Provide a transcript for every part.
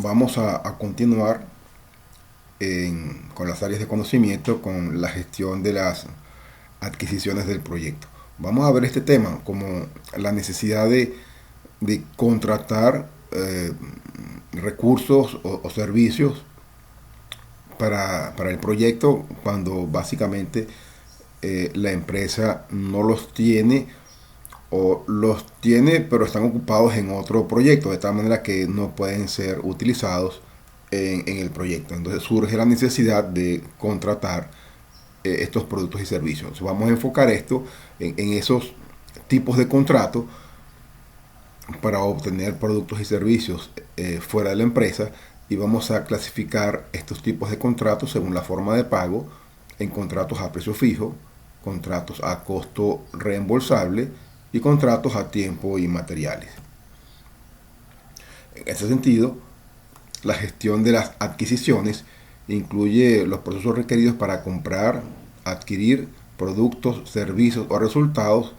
vamos a continuar con las áreas de conocimiento, con la gestión de las adquisiciones del proyecto. Vamos a ver este tema como la necesidad de contratar recursos o servicios para el proyecto cuando básicamente la empresa no los tiene o los tiene pero están ocupados en otro proyecto, de tal manera que no pueden ser utilizados en el proyecto. Entonces surge la necesidad de contratar estos productos y servicios. Entonces vamos a enfocar esto en esos tipos de contratos para obtener productos y servicios fuera de la empresa, y vamos a clasificar estos tipos de contratos según la forma de pago en contratos a precio fijo, contratos a costo reembolsable y contratos a tiempo y materiales. En ese sentido, la gestión de las adquisiciones incluye los procesos requeridos para comprar, adquirir productos, servicios o resultados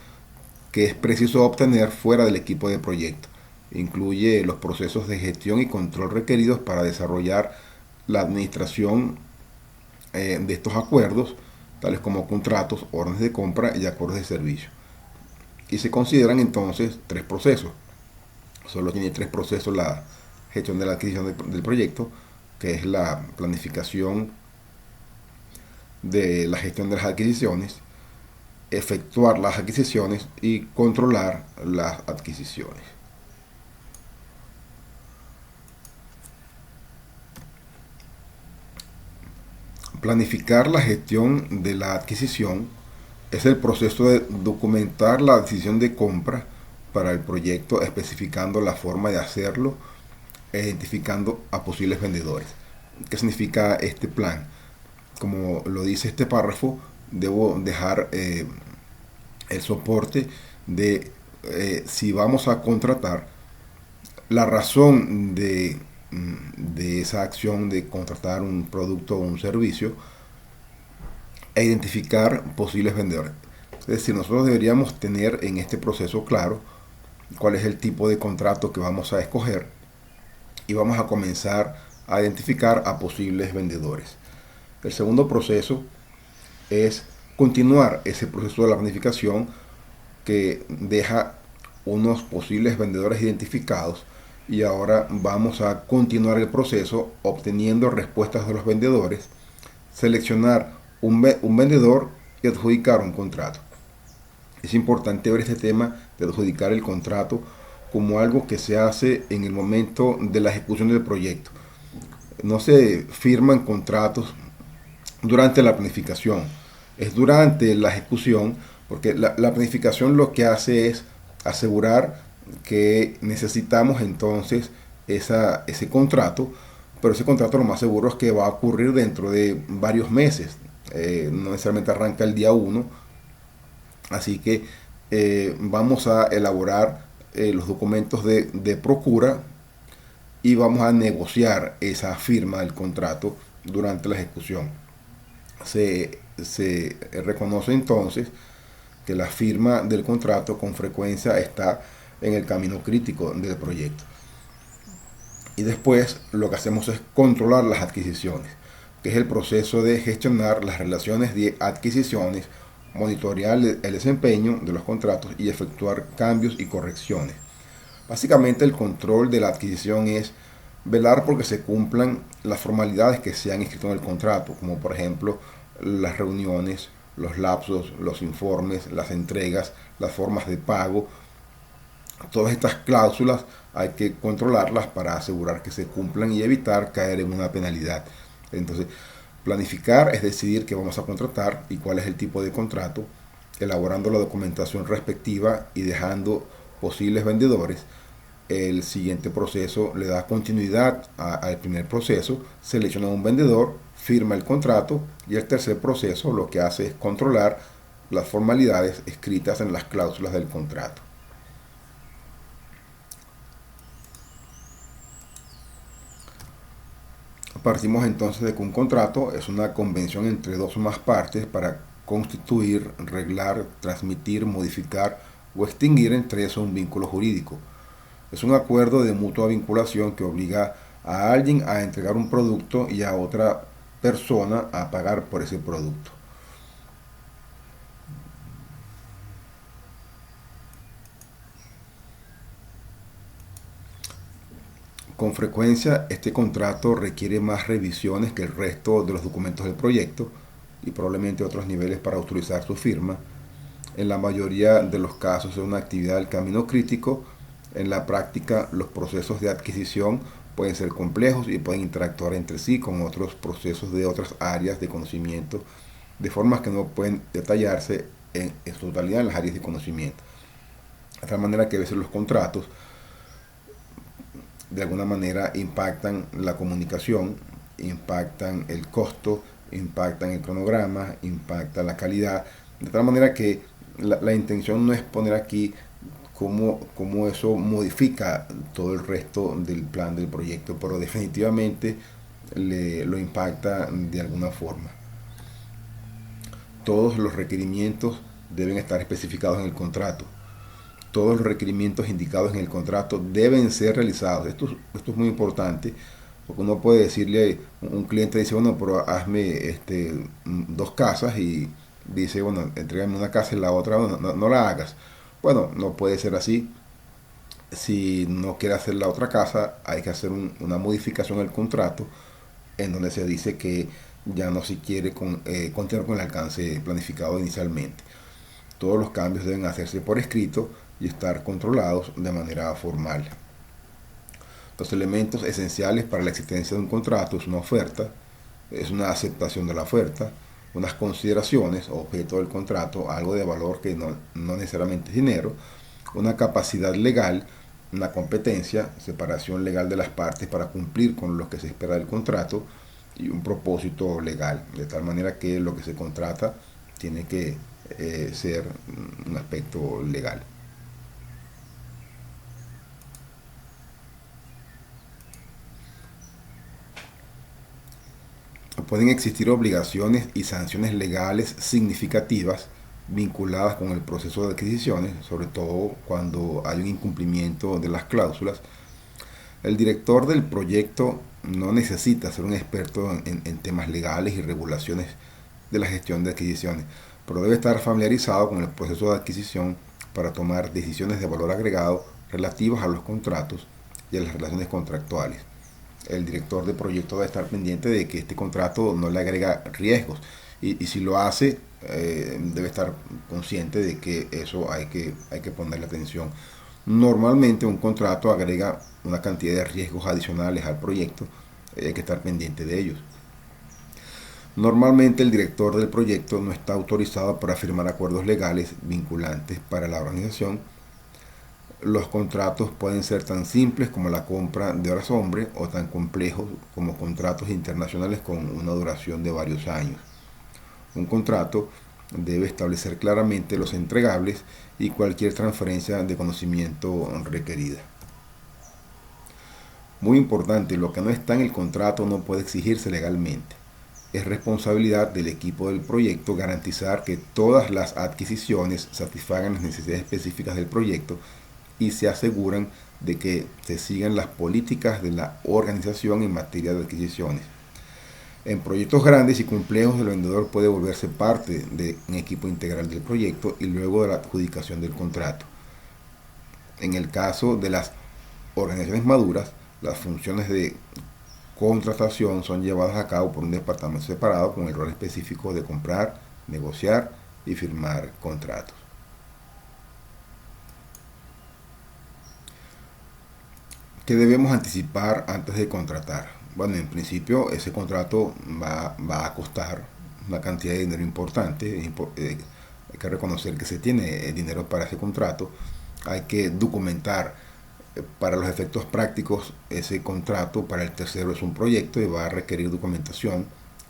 que es preciso obtener fuera del equipo de proyecto. Incluye los procesos de gestión y control requeridos para desarrollar la administración de estos acuerdos, tales como contratos, órdenes de compra y acuerdos de servicio. Y se consideran entonces tres procesos. Solo tiene tres procesos la gestión de la adquisición del proyecto, que es la planificación de la gestión de las adquisiciones, efectuar las adquisiciones y controlar las adquisiciones. Planificar la gestión de la adquisición es el proceso de documentar la decisión de compra para el proyecto, especificando la forma de hacerlo e identificando a posibles vendedores. ¿Qué significa este plan? Como lo dice este párrafo, debo dejar el soporte de si vamos a contratar, la razón de esa acción de contratar un producto o un servicio, e identificar posibles vendedores. Es decir, nosotros deberíamos tener en este proceso claro cuál es el tipo de contrato que vamos a escoger, y vamos a comenzar a identificar a posibles vendedores. El segundo proceso es continuar ese proceso de la planificación que deja unos posibles vendedores identificados, y ahora vamos a continuar el proceso obteniendo respuestas de los vendedores, seleccionar un vendedor y adjudicar un contrato. Es importante ver este tema de adjudicar el contrato como algo que se hace en el momento de la ejecución del proyecto. No se firman contratos durante la planificación, es durante la ejecución, porque la planificación lo que hace es asegurar que necesitamos entonces ese contrato, pero ese contrato lo más seguro es que va a ocurrir dentro de varios meses, no necesariamente arranca el día 1, así que vamos a elaborar los documentos de procura y vamos a negociar esa firma del contrato durante la ejecución. Se reconoce entonces que la firma del contrato con frecuencia está en el camino crítico del proyecto. Y después lo que hacemos es controlar las adquisiciones, que es el proceso de gestionar las relaciones de adquisiciones, monitorear el desempeño de los contratos y efectuar cambios y correcciones. Básicamente el control de la adquisición es velar porque se cumplan las formalidades que se han inscrito en el contrato, como por ejemplo las reuniones, los lapsos, los informes, las entregas, las formas de pago. Todas estas cláusulas hay que controlarlas para asegurar que se cumplan y evitar caer en una penalidad. Entonces, planificar es decidir qué vamos a contratar y cuál es el tipo de contrato, elaborando la documentación respectiva y dejando posibles vendedores. El siguiente proceso le da continuidad al primer proceso, selecciona un vendedor, firma el contrato, y el tercer proceso lo que hace es controlar las formalidades escritas en las cláusulas del contrato. Partimos entonces de que un contrato es una convención entre dos o más partes para constituir, reglar, transmitir, modificar o extinguir entre eso un vínculo jurídico. Es un acuerdo de mutua vinculación que obliga a alguien a entregar un producto y a otra persona a pagar por ese producto. Con frecuencia, este contrato requiere más revisiones que el resto de los documentos del proyecto y probablemente otros niveles para autorizar su firma. En la mayoría de los casos es una actividad del camino crítico. En la práctica, los procesos de adquisición pueden ser complejos y pueden interactuar entre sí con otros procesos de otras áreas de conocimiento, de formas que no pueden detallarse en su totalidad en las áreas de conocimiento. De tal manera que a veces los contratos de alguna manera impactan la comunicación, impactan el costo, impactan el cronograma, impactan la calidad, de tal manera que la intención no es poner aquí cómo eso modifica todo el resto del plan del proyecto, pero definitivamente lo impacta de alguna forma. Todos los requerimientos deben estar especificados en el contrato. Todos los requerimientos indicados en el contrato deben ser realizados. Esto es muy importante, porque uno puede decirle, un cliente dice, bueno, pero hazme dos casas y dice, bueno, entrégame una casa y la otra no la hagas. Bueno, no puede ser así. Si no quiere hacer la otra casa, hay que hacer una modificación al contrato en donde se dice que ya no se quiere continuar con el alcance planificado inicialmente. Todos los cambios deben hacerse por escrito y estar controlados de manera formal. Los elementos esenciales para la existencia de un contrato es una oferta, es una aceptación de la oferta, unas consideraciones, objeto del contrato, algo de valor que no necesariamente es dinero, una capacidad legal, una competencia, separación legal de las partes para cumplir con lo que se espera del contrato y un propósito legal, de tal manera que lo que se contrata tiene que ser un aspecto legal. Pueden existir obligaciones y sanciones legales significativas vinculadas con el proceso de adquisiciones, sobre todo cuando hay un incumplimiento de las cláusulas. El director del proyecto no necesita ser un experto en temas legales y regulaciones de la gestión de adquisiciones, pero debe estar familiarizado con el proceso de adquisición para tomar decisiones de valor agregado relativas a los contratos y a las relaciones contractuales. El director de proyecto debe estar pendiente de que este contrato no le agrega riesgos y si lo hace, debe estar consciente de que eso hay que ponerle atención. Normalmente un contrato agrega una cantidad de riesgos adicionales al proyecto, hay que estar pendiente de ellos. Normalmente el director del proyecto no está autorizado para firmar acuerdos legales vinculantes para la organización. Los contratos pueden ser tan simples como la compra de horas hombre o tan complejos como contratos internacionales con una duración de varios años. Un contrato debe establecer claramente los entregables y cualquier transferencia de conocimiento requerida. Muy importante, lo que no está en el contrato no puede exigirse legalmente. Es responsabilidad del equipo del proyecto garantizar que todas las adquisiciones satisfagan las necesidades específicas del proyecto y se aseguran de que se sigan las políticas de la organización en materia de adquisiciones. En proyectos grandes y complejos, el vendedor puede volverse parte de un equipo integral del proyecto y luego de la adjudicación del contrato. En el caso de las organizaciones maduras, las funciones de contratación son llevadas a cabo por un departamento separado con el rol específico de comprar, negociar y firmar contratos. ¿Qué debemos anticipar antes de contratar? Bueno, en principio ese contrato va a costar una cantidad de dinero importante. Hay que reconocer que se tiene dinero para ese contrato. Hay que documentar para los efectos prácticos ese contrato. Para el tercero es un proyecto y va a requerir documentación,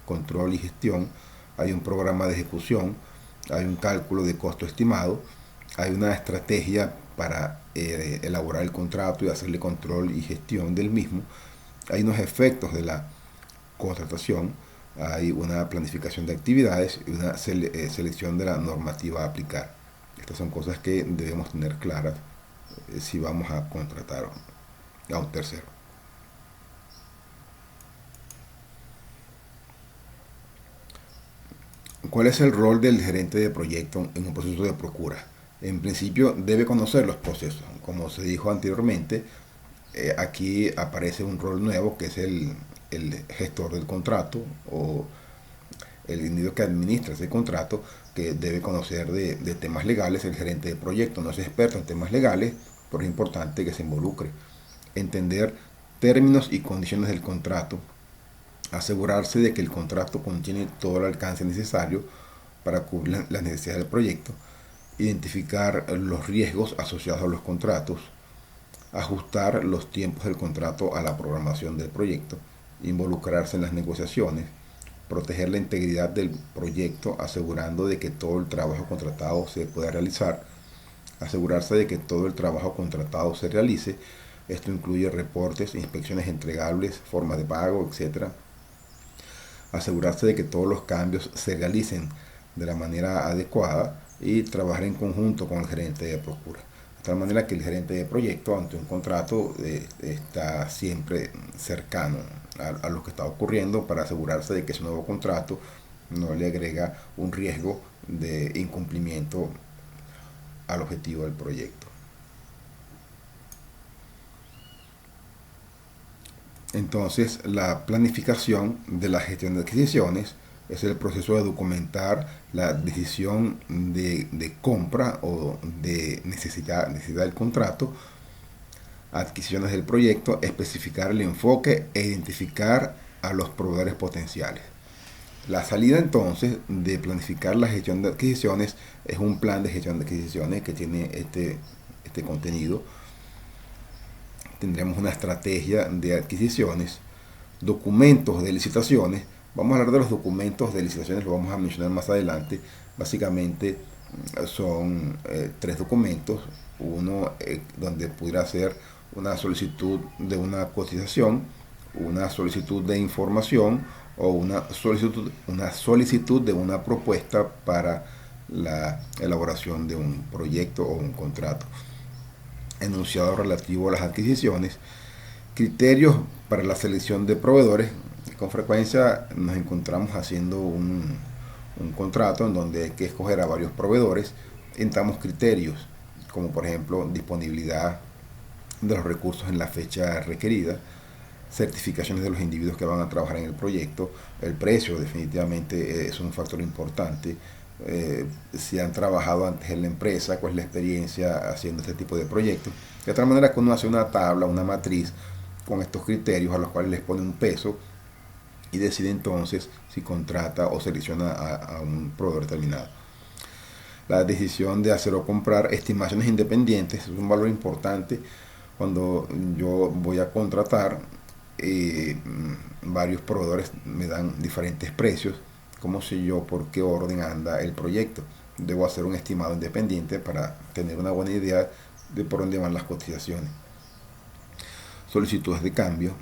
control y gestión. Hay un programa de ejecución, hay un cálculo de costo estimado, hay una estrategia para elaborar el contrato y hacerle control y gestión del mismo. Hay unos efectos de la contratación, hay una planificación de actividades y una selección de la normativa a aplicar. Estas son cosas que debemos tener claras si vamos a contratar a un tercero. ¿Cuál es el rol del gerente de proyecto en un proceso de procura? En principio debe conocer los procesos. Como se dijo anteriormente, aquí aparece un rol nuevo que es el gestor del contrato o el individuo que administra ese contrato, que debe conocer de temas legales. El gerente de proyecto no es experto en temas legales, pero es importante que se involucre. Entender términos y condiciones del contrato, asegurarse de que el contrato contiene todo el alcance necesario para cubrir las necesidades del proyecto, identificar los riesgos asociados a los contratos, ajustar los tiempos del contrato a la programación del proyecto, involucrarse en las negociaciones, proteger la integridad del proyecto asegurando de que todo el trabajo contratado se pueda realizar, asegurarse de que todo el trabajo contratado se realice. Esto incluye reportes, inspecciones entregables, formas de pago, etc. Asegurarse de que todos los cambios se realicen de la manera adecuada y trabajar en conjunto con el gerente de procura. De tal manera que el gerente de proyecto ante un contrato está siempre cercano a lo que está ocurriendo para asegurarse de que ese nuevo contrato no le agrega un riesgo de incumplimiento al objetivo del proyecto. Entonces, la planificación de la gestión de adquisiciones es el proceso de documentar la decisión de compra o de necesidad del contrato, adquisiciones del proyecto, especificar el enfoque e identificar a los proveedores potenciales. La salida entonces de planificar la gestión de adquisiciones es un plan de gestión de adquisiciones que tiene este contenido. Tendremos una estrategia de adquisiciones, documentos de licitaciones. Vamos a hablar de los documentos de licitaciones, lo vamos a mencionar más adelante. Básicamente son tres documentos. Uno donde pudiera ser una solicitud de una cotización, una solicitud de información o una solicitud de una propuesta para la elaboración de un proyecto o un contrato. Enunciado relativo a las adquisiciones, criterios para la selección de proveedores. Con frecuencia nos encontramos haciendo un contrato en donde hay que escoger a varios proveedores. Entramos criterios como por ejemplo disponibilidad de los recursos en la fecha requerida, certificaciones de los individuos que van a trabajar en el proyecto, el precio definitivamente es un factor importante. Si han trabajado antes en la empresa, cuál es la experiencia haciendo este tipo de proyectos. De tal manera que uno hace una tabla, una matriz con estos criterios a los cuales les pone un peso y decide entonces si contrata o selecciona a un proveedor determinado. La decisión de hacer o comprar, estimaciones independientes, es un valor importante cuando yo voy a contratar. Varios proveedores me dan diferentes precios. ¿Cómo sé yo por qué orden anda el proyecto? Debo hacer un estimado independiente para tener una buena idea de por dónde van las cotizaciones. Solicitudes de cambio,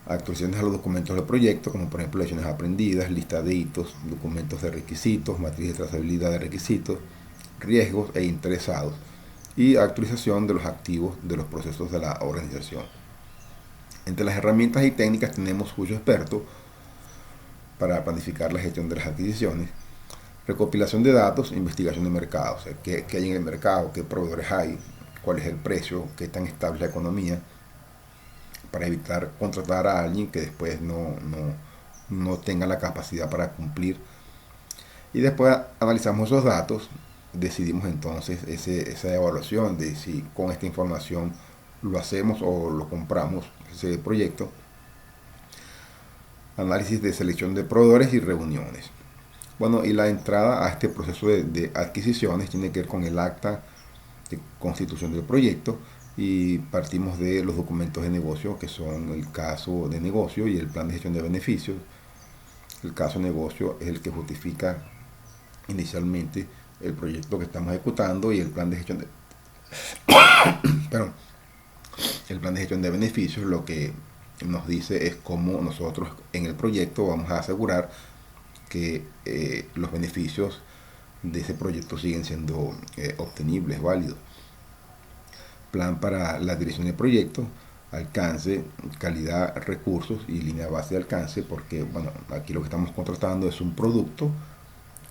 actualizaciones a los documentos del proyecto, como por ejemplo lecciones aprendidas, lista de hitos, documentos de requisitos, matriz de trazabilidad de requisitos, riesgos e interesados, y actualización de los activos de los procesos de la organización. Entre las herramientas y técnicas tenemos Juicio Experto para planificar la gestión de las adquisiciones, recopilación de datos, investigación de mercado, o sea, qué hay en el mercado, qué proveedores hay, cuál es el precio, qué tan estable es la economía, para evitar contratar a alguien que después no tenga la capacidad para cumplir. Y después analizamos esos datos, decidimos entonces esa evaluación de si con esta información lo hacemos o lo compramos, ese proyecto. Análisis de selección de proveedores y reuniones. Bueno, y la entrada a este proceso de adquisiciones tiene que ver con el acta de constitución del proyecto, y partimos de los documentos de negocio, que son el caso de negocio y el plan de gestión de beneficios. El caso de negocio es el que justifica inicialmente el proyecto que estamos ejecutando, y el plan de gestión de perdón, el plan de gestión de beneficios lo que nos dice es cómo nosotros en el proyecto vamos a asegurar que los beneficios de ese proyecto siguen siendo obtenibles, válidos. Plan para la dirección del proyecto, alcance, calidad, recursos y línea base de alcance, porque bueno, aquí lo que estamos contratando es un producto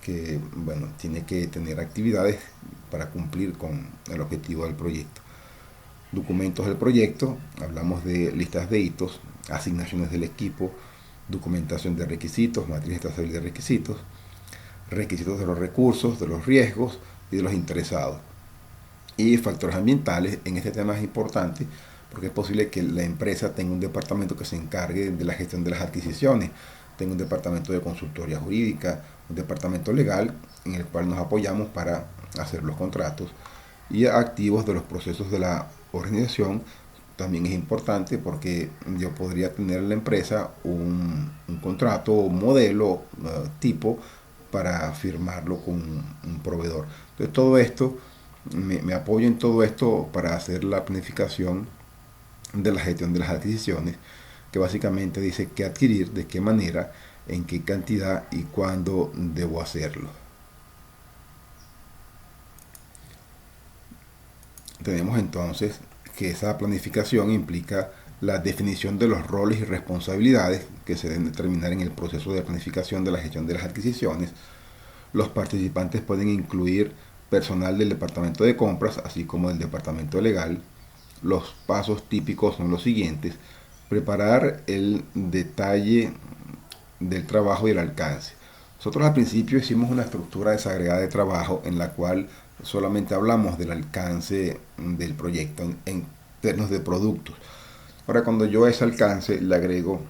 que bueno, tiene que tener actividades para cumplir con el objetivo del proyecto. Documentos del proyecto, hablamos de listas de hitos, asignaciones del equipo, documentación de requisitos, matriz trazable de requisitos, requisitos de los recursos, de los riesgos y de los interesados. Y factores ambientales, en este tema es importante porque es posible que la empresa tenga un departamento que se encargue de la gestión de las adquisiciones, tenga un departamento de consultoría jurídica, un departamento legal en el cual nos apoyamos para hacer los contratos, y activos de los procesos de la organización. También es importante porque yo podría tener en la empresa un contrato modelo tipo para firmarlo con un proveedor. Entonces todo esto, me apoyo en todo esto para hacer la planificación de la gestión de las adquisiciones, que básicamente dice qué adquirir, de qué manera, en qué cantidad y cuándo debo hacerlo. Tenemos entonces que esa planificación implica la definición de los roles y responsabilidades que se deben determinar en el proceso de planificación de la gestión de las adquisiciones. Los participantes pueden incluir personal del departamento de compras, así como del departamento legal. Los pasos típicos son los siguientes: preparar el detalle del trabajo y el alcance. Nosotros al principio hicimos una estructura desagregada de trabajo en la cual solamente hablamos del alcance del proyecto en términos de productos. Ahora, cuando yo a ese alcance le agrego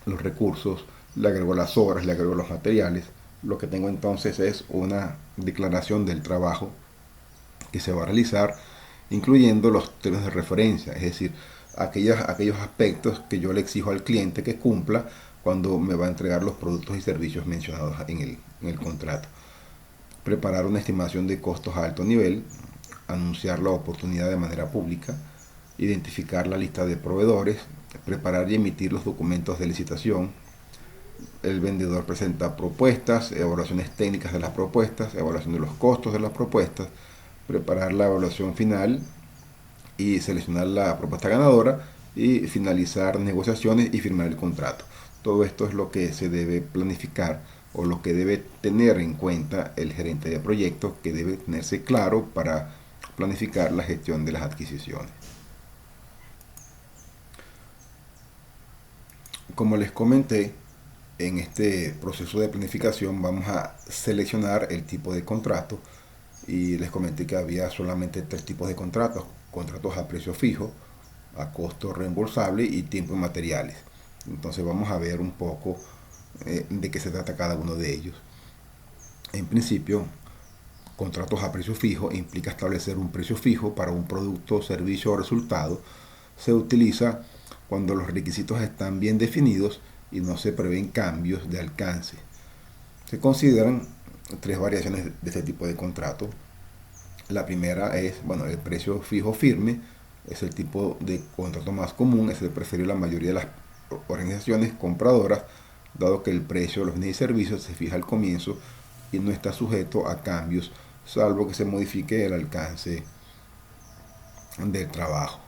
los recursos, le agrego las horas, le agrego los materiales, lo que tengo entonces es una declaración del trabajo que se va a realizar, incluyendo los términos de referencia, es decir, aquellos aspectos que yo le exijo al cliente que cumpla cuando me va a entregar los productos y servicios mencionados en el contrato. Preparar una estimación de costos a alto nivel, anunciar la oportunidad de manera pública, identificar la lista de proveedores, preparar y emitir los documentos de licitación. El vendedor presenta propuestas, evaluaciones técnicas de las propuestas, evaluación de los costos de las propuestas, preparar la evaluación final y seleccionar la propuesta ganadora y finalizar negociaciones y firmar el contrato. Todo esto es lo que se debe planificar o lo que debe tener en cuenta el gerente de proyecto, que debe tenerse claro para planificar la gestión de las adquisiciones. Como les comenté, en este proceso de planificación vamos a seleccionar el tipo de contrato, y les comenté que había solamente tres tipos de contratos: contratos a precio fijo, a costo reembolsable y tiempo y materiales. Entonces vamos a ver un poco de qué se trata cada uno de ellos. En principio, contratos a precio fijo implica establecer un precio fijo para un producto, servicio o resultado. Se utiliza cuando los requisitos están bien definidos y no se prevén cambios de alcance. Se consideran tres variaciones de este tipo de contrato. La primera es, bueno, el precio fijo firme. Es el tipo de contrato más común, es el preferido de la mayoría de las organizaciones compradoras, dado que el precio de los bienes y servicios se fija al comienzo y no está sujeto a cambios, salvo que se modifique el alcance del trabajo.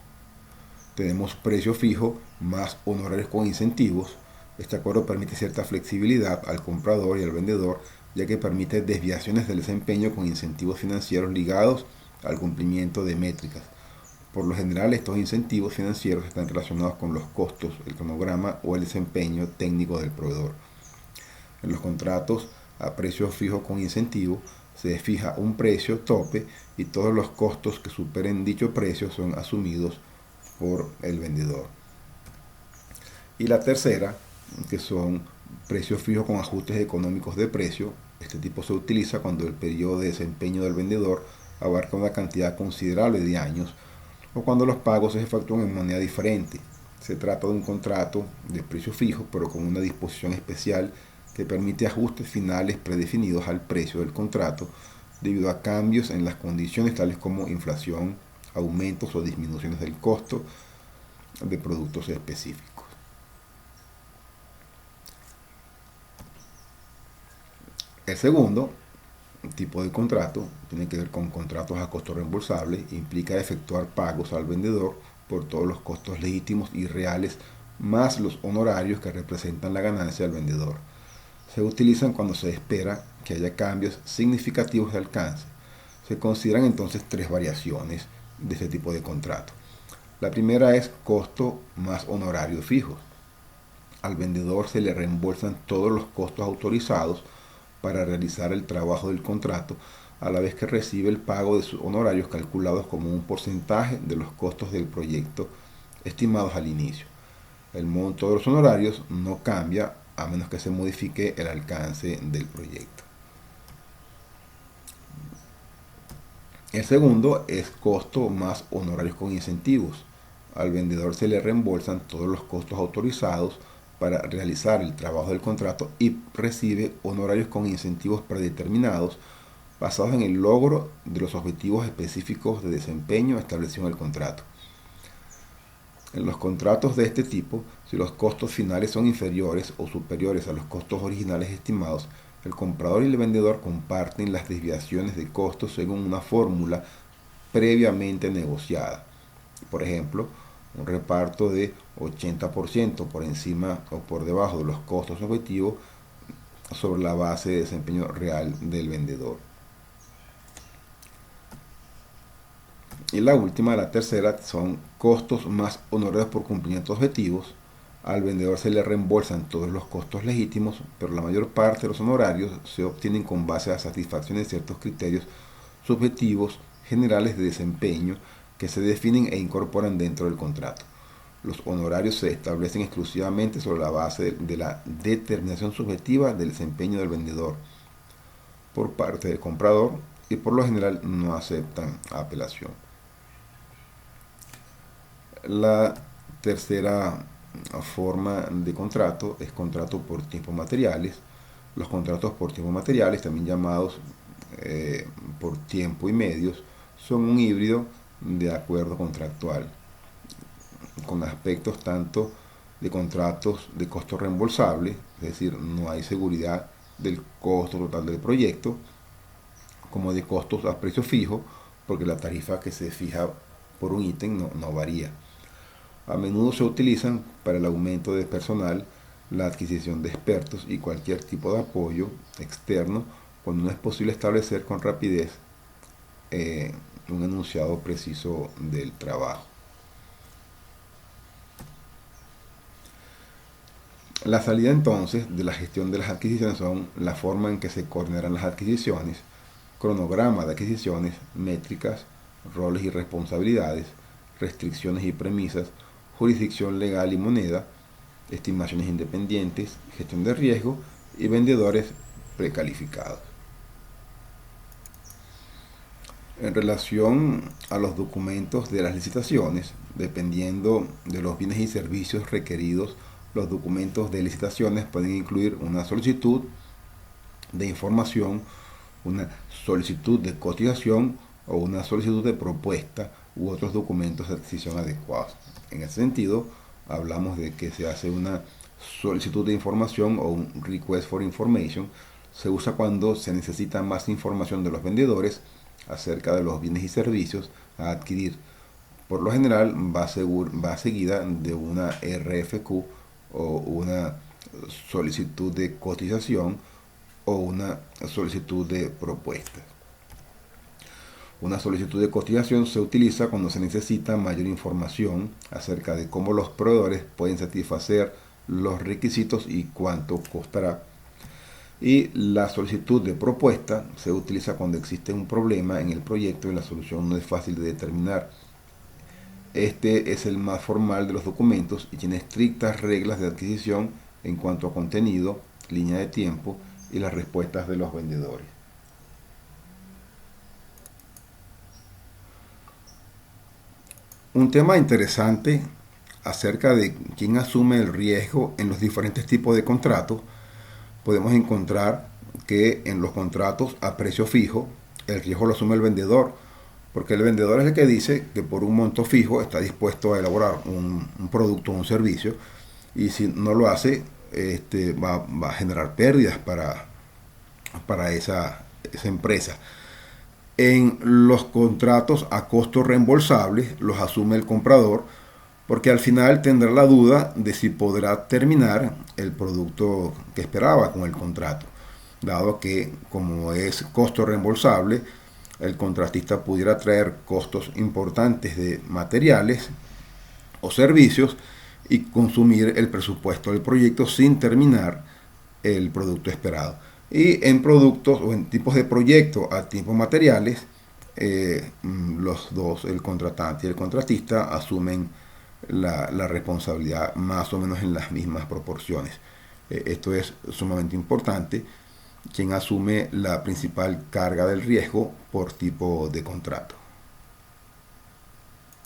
Tenemos precio fijo más honorarios con incentivos. Este acuerdo permite cierta flexibilidad al comprador y al vendedor, ya que permite desviaciones del desempeño con incentivos financieros ligados al cumplimiento de métricas. Por lo general, estos incentivos financieros están relacionados con los costos, el cronograma o el desempeño técnico del proveedor. En los contratos a precio fijo con incentivo se fija un precio tope y todos los costos que superen dicho precio son asumidos por el vendedor. Y la tercera, que son precios fijos con ajustes económicos de precio. Este tipo se utiliza cuando el periodo de desempeño del vendedor abarca una cantidad considerable de años o cuando los pagos se efectúan en moneda diferente. Se trata de un contrato de precio fijo, pero con una disposición especial que permite ajustes finales predefinidos al precio del contrato debido a cambios en las condiciones tales como inflación, aumentos o disminuciones del costo de productos específicos. El segundo tipo de contrato tiene que ver con contratos a costo reembolsable. Implica efectuar pagos al vendedor por todos los costos legítimos y reales más los honorarios que representan la ganancia del vendedor. Se utilizan cuando se espera que haya cambios significativos de alcance. Se consideran entonces tres variaciones de este tipo de contrato. La primera es costo más honorarios fijos. Al vendedor se le reembolsan todos los costos autorizados para realizar el trabajo del contrato, a la vez que recibe el pago de sus honorarios calculados como un porcentaje de los costos del proyecto estimados al inicio. El monto de los honorarios no cambia a menos que se modifique el alcance del proyecto. El segundo es costo más honorarios con incentivos. Al vendedor se le reembolsan todos los costos autorizados para realizar el trabajo del contrato y recibe honorarios con incentivos predeterminados basados en el logro de los objetivos específicos de desempeño establecidos en el contrato. En los contratos de este tipo, si los costos finales son inferiores o superiores a los costos originales estimados, el comprador y el vendedor comparten las desviaciones de costos según una fórmula previamente negociada. Por ejemplo, un reparto de 80% por encima o por debajo de los costos objetivos sobre la base de desempeño real del vendedor. Y la última, la tercera, son costos más honorarios por cumplimiento de objetivos. Al vendedor se le reembolsan todos los costos legítimos, pero la mayor parte de los honorarios se obtienen con base a la satisfacción de ciertos criterios subjetivos generales de desempeño que se definen e incorporan dentro del contrato. Los honorarios se establecen exclusivamente sobre la base de la determinación subjetiva del desempeño del vendedor por parte del comprador y por lo general no aceptan apelación. La tercera forma de contrato es contrato por tiempos materiales. Los contratos por tiempos materiales, también llamados por tiempo y medios, son un híbrido de acuerdo contractual con aspectos tanto de contratos de costo reembolsable, es decir, no hay seguridad del costo total del proyecto, como de costos a precio fijo, porque la tarifa que se fija por un ítem no varía. A menudo se utilizan para el aumento de personal, la adquisición de expertos y cualquier tipo de apoyo externo cuando no es posible establecer con rapidez un enunciado preciso del trabajo. La salida entonces de la gestión de las adquisiciones son la forma en que se coordinarán las adquisiciones, cronograma de adquisiciones, métricas, roles y responsabilidades, restricciones y premisas, jurisdicción legal y moneda, estimaciones independientes, gestión de riesgo y vendedores precalificados. En relación a los documentos de las licitaciones, dependiendo de los bienes y servicios requeridos, los documentos de licitaciones pueden incluir una solicitud de información, una solicitud de cotización o una solicitud de propuesta u otros documentos de adquisición adecuados. En ese sentido, hablamos de que se hace una solicitud de información o un request for information. Se usa cuando se necesita más información de los vendedores acerca de los bienes y servicios a adquirir. Por lo general va seguida de una RFQ o una solicitud de cotización o una solicitud de propuesta. Una solicitud de cotización se utiliza cuando se necesita mayor información acerca de cómo los proveedores pueden satisfacer los requisitos y cuánto costará. Y la solicitud de propuesta se utiliza cuando existe un problema en el proyecto y la solución no es fácil de determinar. Este es el más formal de los documentos y tiene estrictas reglas de adquisición en cuanto a contenido, línea de tiempo y las respuestas de los vendedores. Un tema interesante acerca de quién asume el riesgo en los diferentes tipos de contratos, podemos encontrar que en los contratos a precio fijo, el riesgo lo asume el vendedor, porque el vendedor es el que dice que por un monto fijo está dispuesto a elaborar un producto o un servicio, y si no lo hace, va a generar pérdidas para esa empresa. En los contratos a costo reembolsable los asume el comprador porque al final tendrá la duda de si podrá terminar el producto que esperaba con el contrato, dado que como es costo reembolsable, el contratista pudiera traer costos importantes de materiales o servicios y consumir el presupuesto del proyecto sin terminar el producto esperado. Y en productos o en tipos de proyectos a tipos materiales, los dos, el contratante y el contratista, asumen la responsabilidad más o menos en las mismas proporciones. Esto es sumamente importante. Quien asume la principal carga del riesgo por tipo de contrato.